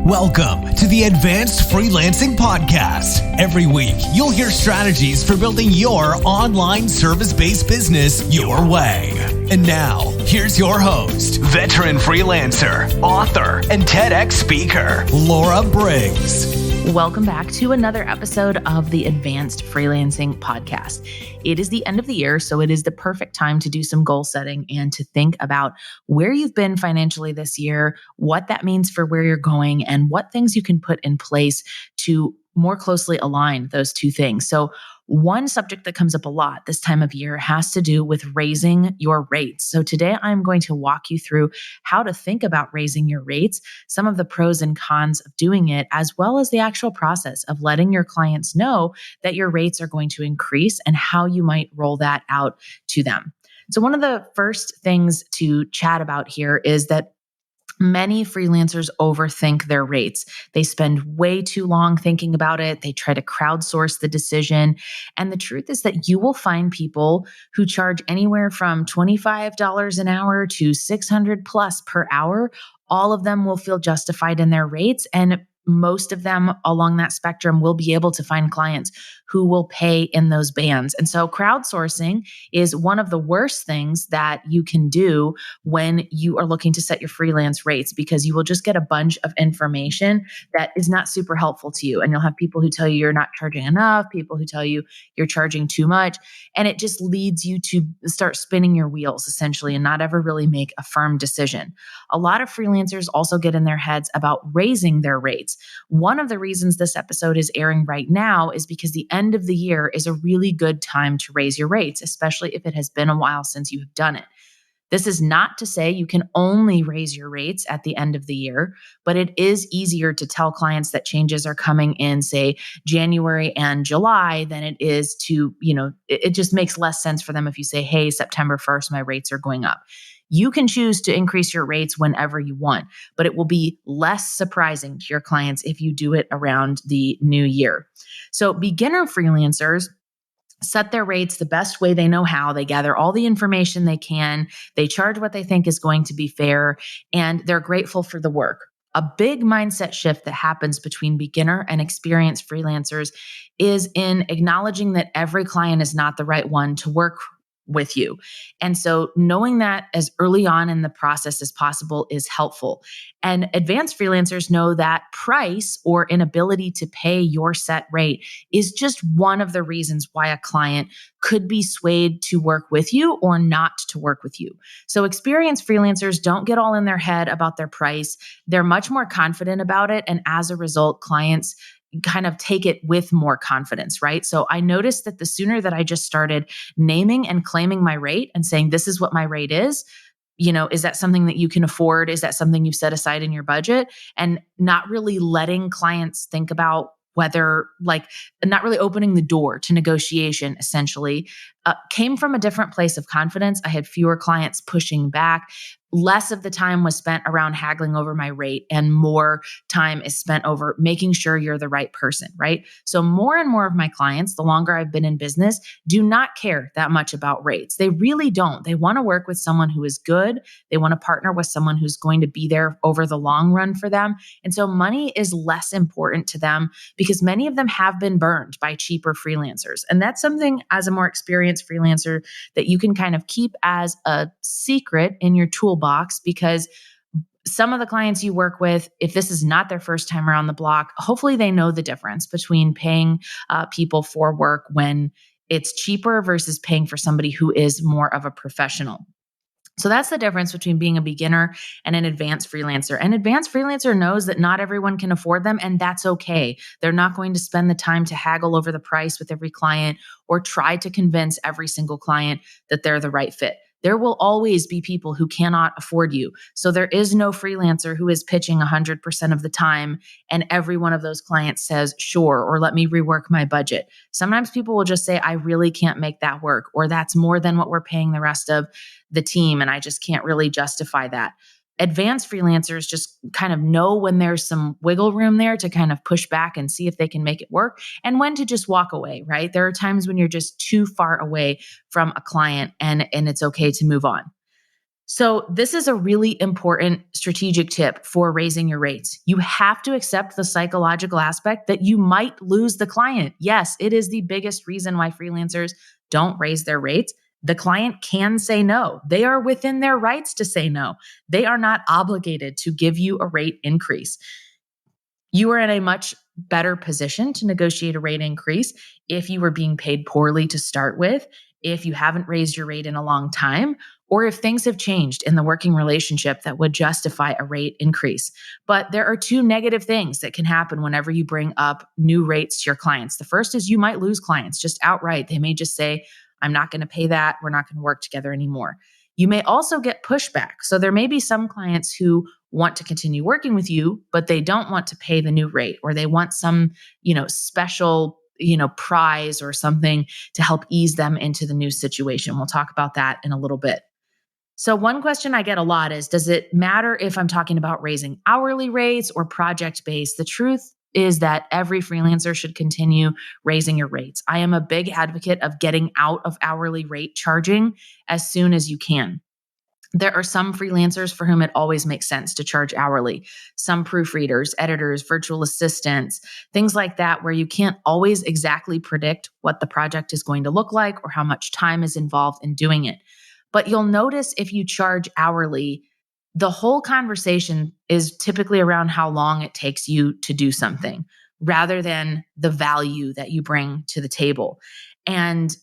Welcome to the Advanced Freelancing Podcast. Every week, you'll hear strategies for building your online service-based business your way. And now, here's your host, veteran freelancer, author, and TEDx speaker, Laura Briggs. Welcome back to another episode of the Advanced Freelancing Podcast. It is the end of the year, so it is the perfect time to do some goal setting and to think about where you've been financially this year, what that means for where you're going, and what things you can put in place to more closely align those two things. So one subject that comes up a lot this time of year has to do with raising your rates. So today I'm going to walk you through how to think about raising your rates, some of the pros and cons of doing it, as well as the actual process of letting your clients know that your rates are going to increase and how you might roll that out to them. So one of the first things to chat about here is that many freelancers overthink their rates. They spend way too long thinking about it. They try to crowdsource the decision. And the truth is that you will find people who charge anywhere from $25 an hour to $600 plus per hour. All of them will feel justified in their rates, and most of them along that spectrum will be able to find clients who will pay in those bands. And so crowdsourcing is one of the worst things that you can do when you are looking to set your freelance rates, because you will just get a bunch of information that is not super helpful to you. And you'll have people who tell you you're not charging enough, people who tell you you're charging too much. And it just leads you to start spinning your wheels essentially and not ever really make a firm decision. A lot of freelancers also get in their heads about raising their rates. One of the reasons this episode is airing right now is because the end of the year is a really good time to raise your rates, especially if it has been a while since you have done it. This is not to say you can only raise your rates at the end of the year, but it is easier to tell clients that changes are coming in, say, January and July than it is to, it just makes less sense for them if you say, hey, September 1st, my rates are going up. You can choose to increase your rates whenever you want, but it will be less surprising to your clients if you do it around the new year. So beginner freelancers set their rates the best way they know how. They gather all the information they can. They charge what they think is going to be fair, and they're grateful for the work. A big mindset shift that happens between beginner and experienced freelancers is in acknowledging that every client is not the right one to work with you. And so knowing that as early on in the process as possible is helpful. And advanced freelancers know that price or inability to pay your set rate is just one of the reasons why a client could be swayed to work with you or not to work with you. So experienced freelancers don't get all in their head about their price. They're much more confident about it. And as a result, clients kind of take it with more confidence, right? So I noticed that the sooner that I just started naming and claiming my rate and saying, this is what my rate is that something that you can afford? Is that something you've set aside in your budget? And not really letting clients think about whether, not really opening the door to negotiation, essentially, came from a different place of confidence. I had fewer clients pushing back. Less of the time was spent around haggling over my rate, and more time is spent over making sure you're the right person, right? So more and more of my clients, the longer I've been in business, do not care that much about rates. They really don't. They want to work with someone who is good. They want to partner with someone who's going to be there over the long run for them. And so money is less important to them because many of them have been burned by cheaper freelancers. And that's something as a more experienced freelancer that you can kind of keep as a secret in your toolbox, because some of the clients you work with, if this is not their first time around the block, hopefully they know the difference between paying people for work when it's cheaper versus paying for somebody who is more of a professional. So that's the difference between being a beginner and an advanced freelancer. An advanced freelancer knows that not everyone can afford them, and that's okay. They're not going to spend the time to haggle over the price with every client or try to convince every single client that they're the right fit. There will always be people who cannot afford you. So there is no freelancer who is pitching 100% of the time and every one of those clients says, sure, or let me rework my budget. Sometimes people will just say, I really can't make that work, or that's more than what we're paying the rest of the team, and I just can't really justify that. Advanced freelancers just kind of know when there's some wiggle room there to kind of push back and see if they can make it work, and when to just walk away, right? There are times when you're just too far away from a client and it's okay to move on. So this is a really important strategic tip for raising your rates. You have to accept the psychological aspect that you might lose the client. Yes, it is the biggest reason why freelancers don't raise their rates. The client can say no. They are within their rights to say no. They are not obligated to give you a rate increase. You are in a much better position to negotiate a rate increase if you were being paid poorly to start with, if you haven't raised your rate in a long time, or if things have changed in the working relationship that would justify a rate increase. But there are two negative things that can happen whenever you bring up new rates to your clients. The first is you might lose clients just outright. They may just say, I'm not going to pay that. We're not going to work together anymore. You may also get pushback. So there may be some clients who want to continue working with you, but they don't want to pay the new rate, or they want some, special, prize or something to help ease them into the new situation. We'll talk about that in a little bit. So one question I get a lot is, does it matter if I'm talking about raising hourly rates or project-based? The truth is that every freelancer should continue raising your rates. I am a big advocate of getting out of hourly rate charging as soon as you can. There are some freelancers for whom it always makes sense to charge hourly. Some proofreaders, editors, virtual assistants, things like that, where you can't always exactly predict what the project is going to look like or how much time is involved in doing it. But you'll notice if you charge hourly, the whole conversation is typically around how long it takes you to do something rather than the value that you bring to the table. And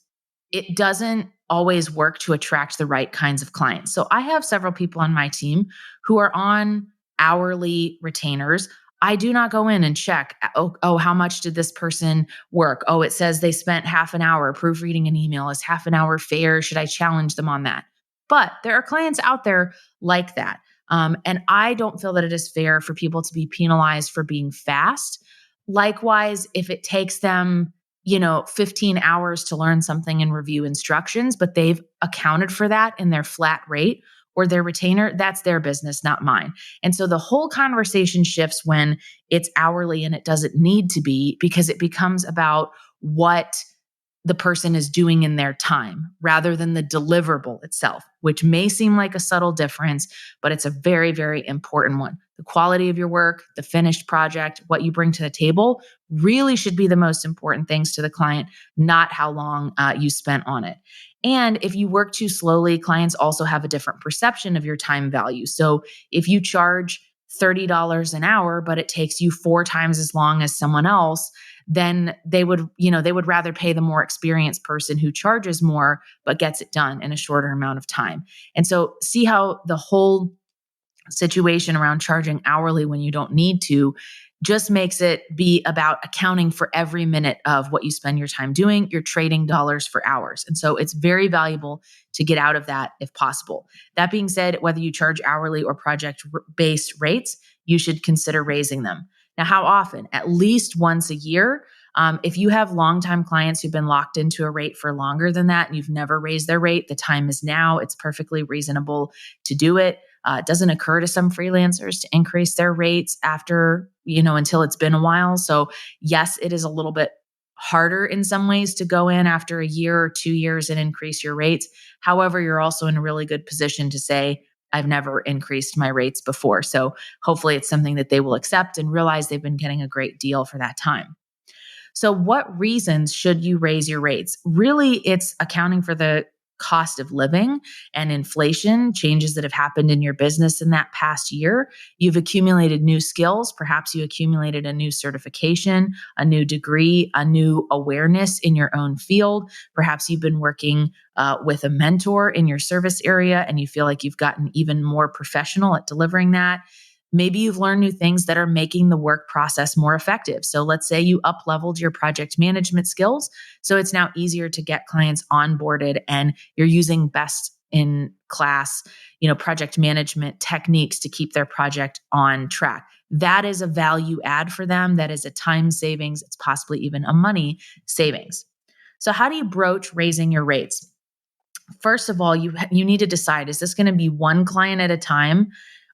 it doesn't always work to attract the right kinds of clients. So I have several people on my team who are on hourly retainers. I do not go in and check, how much did this person work? Oh, it says they spent half an hour proofreading an email. Is half an hour fair? Should I challenge them on that? But there are clients out there like that. And I don't feel that it is fair for people to be penalized for being fast. Likewise, if it takes them 15 hours to learn something and review instructions, but they've accounted for that in their flat rate or their retainer, that's their business, not mine. And so the whole conversation shifts when it's hourly, and it doesn't need to be, because it becomes about what the person is doing in their time rather than the deliverable itself, which may seem like a subtle difference, but it's a very, very important one. The quality of your work, the finished project, what you bring to the table really should be the most important things to the client, not how long you spent on it. And if you work too slowly, clients also have a different perception of your time value. So if you charge $30 an hour, but it takes you 4 times as long as someone else, then they would rather pay the more experienced person who charges more, but gets it done in a shorter amount of time. And so see how the whole situation around charging hourly when you don't need to just makes it be about accounting for every minute of what you spend your time doing. You're trading dollars for hours. And so it's very valuable to get out of that if possible. That being said, whether you charge hourly or project-based rates, you should consider raising them. Now, how often? At least once a year. If you have longtime clients who've been locked into a rate for longer than that and you've never raised their rate, the time is now. It's perfectly reasonable to do it. It doesn't occur to some freelancers to increase their rates after, until it's been a while. So yes, it is a little bit harder in some ways to go in after a year or 2 years and increase your rates. However, you're also in a really good position to say, I've never increased my rates before. So hopefully it's something that they will accept and realize they've been getting a great deal for that time. So what reasons should you raise your rates? Really, it's accounting for the cost of living and inflation, changes that have happened in your business in that past year. You've accumulated new skills. Perhaps you accumulated a new certification, a new degree, a new awareness in your own field. Perhaps you've been working with a mentor in your service area and you feel like you've gotten even more professional at delivering that. Maybe you've learned new things that are making the work process more effective. So let's say you up-leveled your project management skills. So it's now easier to get clients onboarded and you're using best in class, project management techniques to keep their project on track. That is a value add for them. That is a time savings. It's possibly even a money savings. So how do you broach raising your rates? First of all, you need to decide, is this going to be one client at a time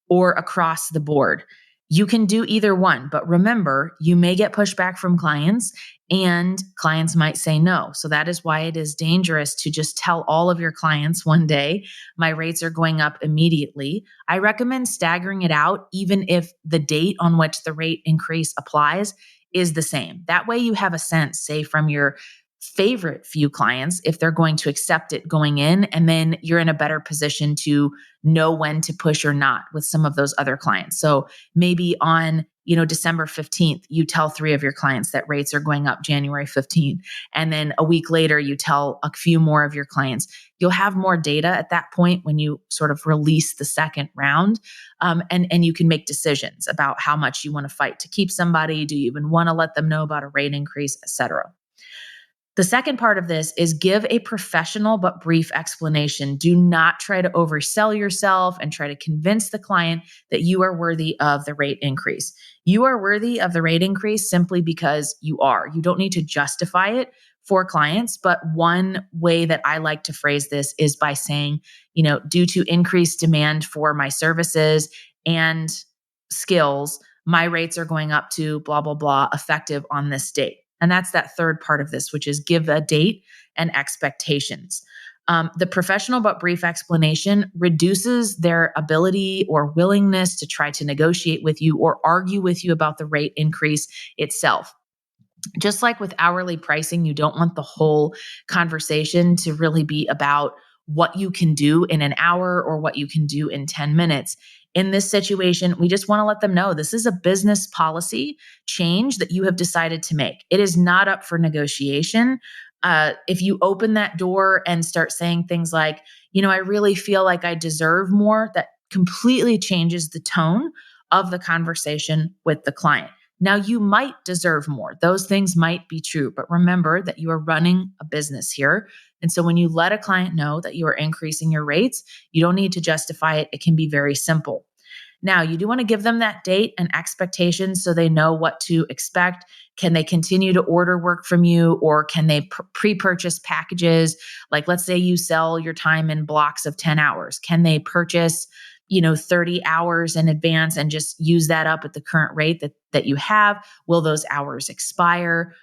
or across the board? You can do either one, but remember, you may get pushback from clients And clients might say no. So that is why it is dangerous to just tell all of your clients one day, my rates are going up immediately. I recommend staggering it out, even if the date on which the rate increase applies is the same. That way you have a sense, say from your favorite few clients, if they're going to accept it going in, and then you're in a better position to know when to push or not with some of those other clients. So maybe on December 15th, you tell 3 of your clients that rates are going up January 15th. And then a week later, you tell a few more of your clients. You'll have more data at that point when you sort of release the second round. And you can make decisions about how much you want to fight to keep somebody. Do you even want to let them know about a rate increase, et cetera? The second part of this is give a professional but brief explanation. Do not try to oversell yourself and try to convince the client that you are worthy of the rate increase. You are worthy of the rate increase simply because you are. You don't need to justify it for clients. But one way that I like to phrase this is by saying, due to increased demand for my services and skills, my rates are going up to blah, blah, blah, effective on this date. And that's that third part of this, which is give a date and expectations. The professional but brief explanation reduces their ability or willingness to try to negotiate with you or argue with you about the rate increase itself. Just like with hourly pricing, you don't want the whole conversation to really be about what you can do in an hour or what you can do in 10 minutes. In this situation, we just want to let them know this is a business policy change that you have decided to make. It is not up for negotiation. If you open that door and start saying things like, I really feel like I deserve more, that completely changes the tone of the conversation with the client. Now, you might deserve more. Those things might be true, but remember that you are running a business here. And so when you let a client know that you are increasing your rates, you don't need to justify it. It can be very simple. Now, you do want to give them that date and expectations so they know what to expect. Can they continue to order work from you, or can they pre-purchase packages? Like, let's say you sell your time in blocks of 10 hours. Can they purchase 30 hours in advance and just use that up at the current rate that you have? Will those hours expire?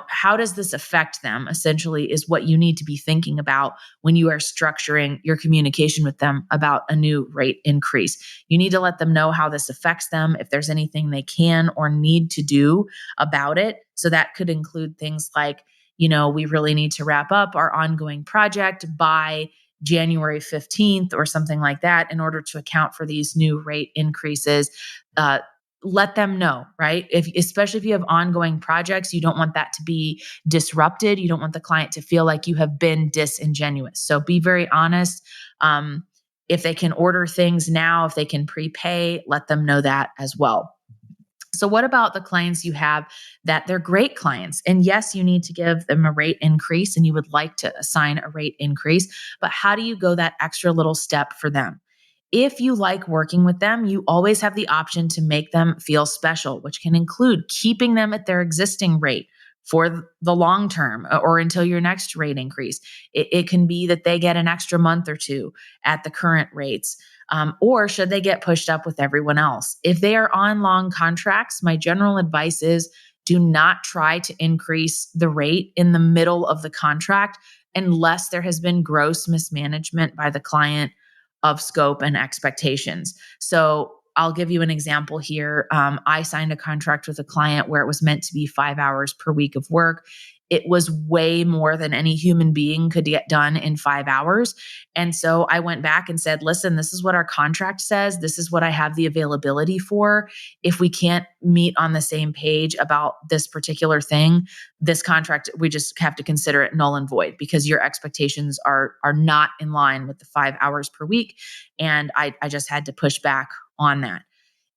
How does this affect them? Essentially is what you need to be thinking about when you are structuring your communication with them about a new rate increase. You need to let them know how this affects them, if there's anything they can or need to do about it. So that could include things like, we really need to wrap up our ongoing project by January 15th or something like that in order to account for these new rate increases. Let them know, right? Especially if you have ongoing projects, you don't want that to be disrupted. You don't want the client to feel like you have been disingenuous. So be very honest. If they can order things now, if they can prepay, let them know that as well. So what about the clients you have that they're great clients? And yes, you need to give them a rate increase and you would like to assign a rate increase, but how do you go that extra little step for them? If you like working with them, you always have the option to make them feel special, which can include keeping them at their existing rate for the long term or until your next rate increase. It can be that they get an extra month or two at the current rates. Or should they get pushed up with everyone else? If they are on long contracts, my general advice is do not try to increase the rate in the middle of the contract unless there has been gross mismanagement by the client of scope and expectations. So I'll give you an example here. I signed a contract with a client where it was meant to be 5 hours per week of work. It was way more than any human being could get done in 5 hours. And so I went back and said, listen, this is what our contract says. This is what I have the availability for. If we can't meet on the same page about this particular thing, this contract, we just have to consider it null and void because your expectations are not in line with the 5 hours per week. And I just had to push back on that.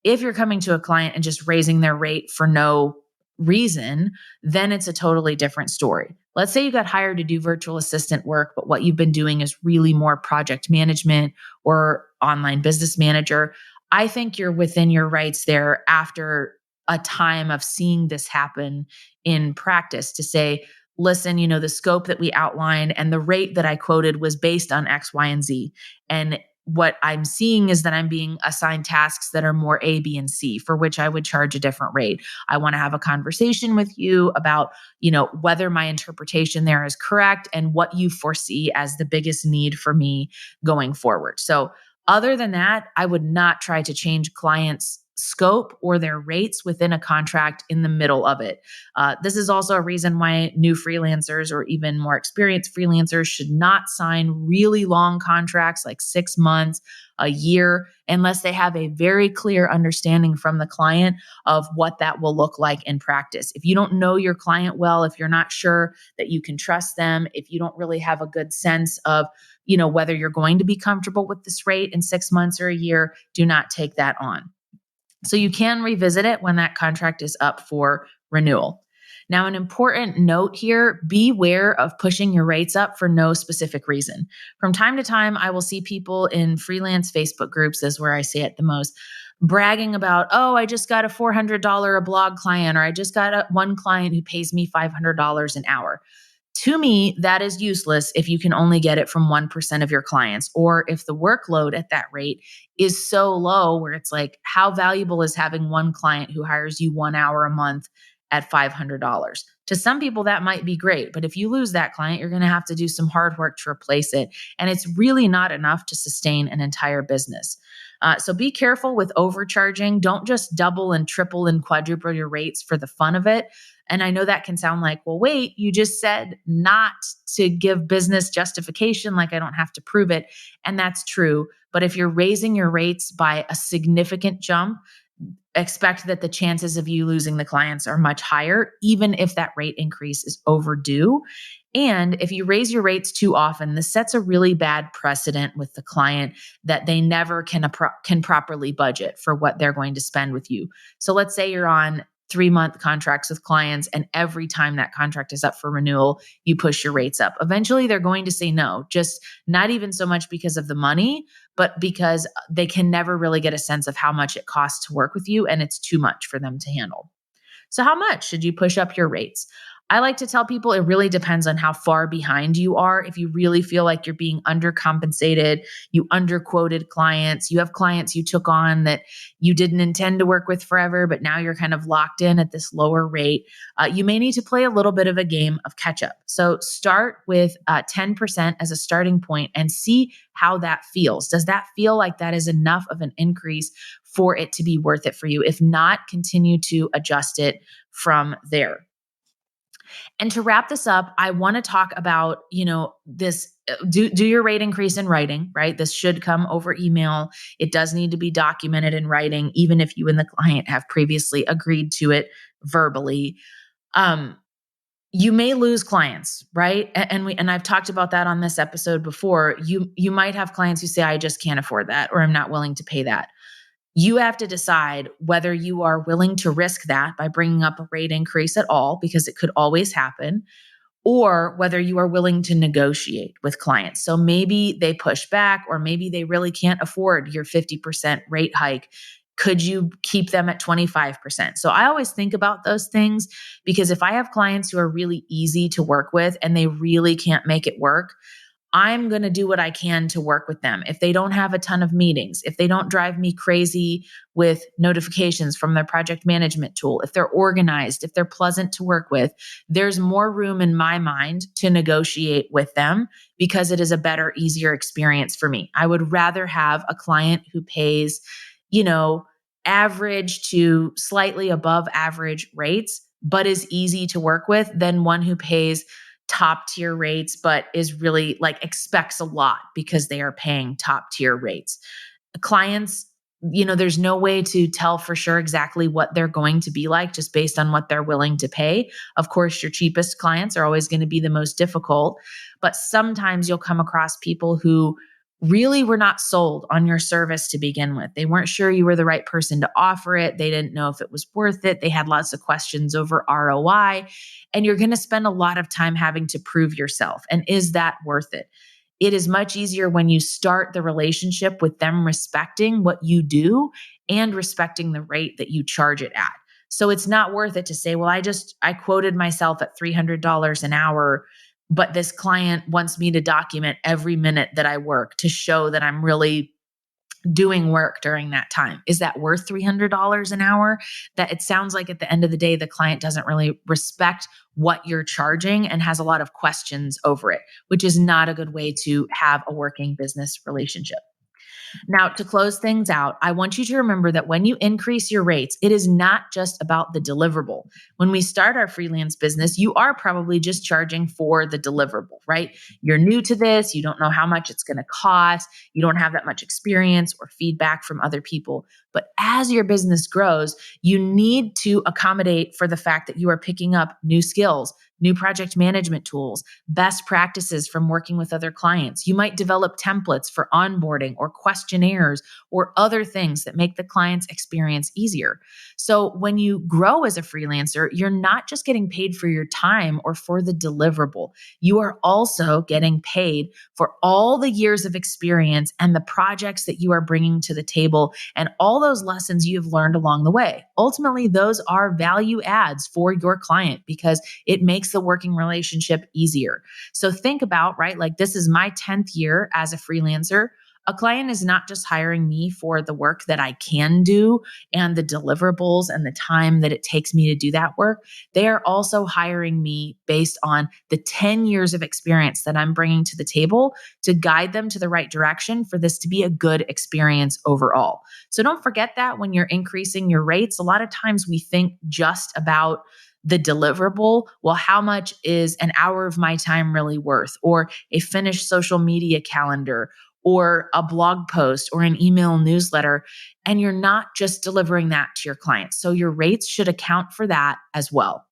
If you're coming to a client and just raising their rate for no reason, then it's a totally different story. Let's say you got hired to do virtual assistant work, but what you've been doing is really more project management or online business manager. I think you're within your rights there after a time of seeing this happen in practice to say, listen, the scope that we outlined and the rate that I quoted was based on X, Y, and Z. And what I'm seeing is that I'm being assigned tasks that are more A, B, and C, for which I would charge a different rate. I want to have a conversation with you about, whether my interpretation there is correct and what you foresee as the biggest need for me going forward. So other than that, I would not try to change clients' scope or their rates within a contract in the middle of it. This is also a reason why new freelancers or even more experienced freelancers should not sign really long contracts like 6 months, a year, unless they have a very clear understanding from the client of what that will look like in practice. If you don't know your client well, if you're not sure that you can trust them, if you don't really have a good sense of whether you're going to be comfortable with this rate in 6 months or a year, do not take that on. So you can revisit it when that contract is up for renewal. Now, an important note here, beware of pushing your rates up for no specific reason. From time to time, I will see people in freelance Facebook groups, is where I see it the most, bragging about, oh, I just got a $400 a blog client, or I just got one client who pays me $500 an hour. To me, that is useless if you can only get it from 1% of your clients, or if the workload at that rate is so low where it's like, how valuable is having one client who hires you 1 hour a month at $500? To some people, that might be great, but if you lose that client, you're going to have to do some hard work to replace it. And it's really not enough to sustain an entire business. So be careful with overcharging. Don't just double and triple and quadruple your rates for the fun of it. And I know that can sound like, well, wait, you just said not to give business justification, like I don't have to prove it. And that's true. But if you're raising your rates by a significant jump, expect that the chances of you losing the clients are much higher, even if that rate increase is overdue. And if you raise your rates too often, this sets a really bad precedent with the client that they never can properly budget for what they're going to spend with you. So let's say you're on 3-month contracts with clients, and every time that contract is up for renewal, you push your rates up. Eventually, they're going to say no, just not even so much because of the money, but because they can never really get a sense of how much it costs to work with you, and it's too much for them to handle. So how much should you push up your rates? I like to tell people it really depends on how far behind you are. If you really feel like you're being undercompensated, you underquoted clients, you have clients you took on that you didn't intend to work with forever, but now you're kind of locked in at this lower rate, you may need to play a little bit of a game of catch up. So start with 10% as a starting point and see how that feels. Does that feel like that is enough of an increase for it to be worth it for you? If not, continue to adjust it from there. And to wrap this up, I want to talk about, this, do your rate increase in writing, right? This should come over email. It does need to be documented in writing, even if you and the client have previously agreed to it verbally. You may lose clients, right? And I've talked about that on this episode before. You might have clients who say, I just can't afford that, or I'm not willing to pay that. You have to decide whether you are willing to risk that by bringing up a rate increase at all, because it could always happen, or whether you are willing to negotiate with clients. So maybe they push back, or maybe they really can't afford your 50% rate hike. Could you keep them at 25%? So I always think about those things, because if I have clients who are really easy to work with and they really can't make it work, I'm going to do what I can to work with them. If they don't have a ton of meetings, if they don't drive me crazy with notifications from their project management tool, if they're organized, if they're pleasant to work with, there's more room in my mind to negotiate with them, because it is a better, easier experience for me. I would rather have a client who pays, average to slightly above average rates, but is easy to work with, than one who pays top tier rates, but is really expects a lot because they are paying top tier rates. Clients, there's no way to tell for sure exactly what they're going to be like just based on what they're willing to pay. Of course, your cheapest clients are always going to be the most difficult, but sometimes you'll come across people who really were not sold on your service to begin with. They weren't sure you were the right person to offer it. They didn't know if it was worth it. They had lots of questions over ROI, and you're going to spend a lot of time having to prove yourself. And is that worth it? It is much easier when you start the relationship with them respecting what you do and respecting the rate that you charge it at. So it's not worth it to say, well, I quoted myself at $300 an hour, but this client wants me to document every minute that I work to show that I'm really doing work during that time. Is that worth $300 an hour? That it sounds like at the end of the day, the client doesn't really respect what you're charging and has a lot of questions over it, which is not a good way to have a working business relationship. Now, to close things out, I want you to remember that when you increase your rates, it is not just about the deliverable. When we start our freelance business, you are probably just charging for the deliverable, right? You're new to this. You don't know how much it's going to cost. You don't have that much experience or feedback from other people. But as your business grows, you need to accommodate for the fact that you are picking up new skills, new project management tools, best practices from working with other clients. You might develop templates for onboarding or questionnaires or other things that make the client's experience easier. So when you grow as a freelancer, you're not just getting paid for your time or for the deliverable. You are also getting paid for all the years of experience and the projects that you are bringing to the table and all those lessons you've learned along the way. Ultimately, those are value adds for your client because it makes the working relationship easier. So think about, right, like this is my 10th year as a freelancer. A client is not just hiring me for the work that I can do and the deliverables and the time that it takes me to do that work. They are also hiring me based on the 10 years of experience that I'm bringing to the table to guide them to the right direction for this to be a good experience overall. So don't forget that when you're increasing your rates, a lot of times we think just about the deliverable. Well, how much is an hour of my time really worth? Or a finished social media calendar, or a blog post, or an email newsletter. And you're not just delivering that to your clients. So your rates should account for that as well.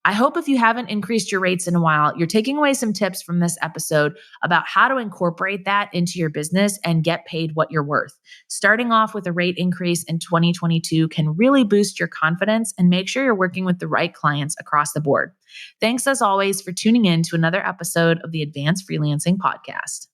I hope if you haven't increased your rates in a while, you're taking away some tips from this episode about how to incorporate that into your business and get paid what you're worth. Starting off with a rate increase in 2022 can really boost your confidence and make sure you're working with the right clients across the board. Thanks as always for tuning in to another episode of the Advanced Freelancing Podcast.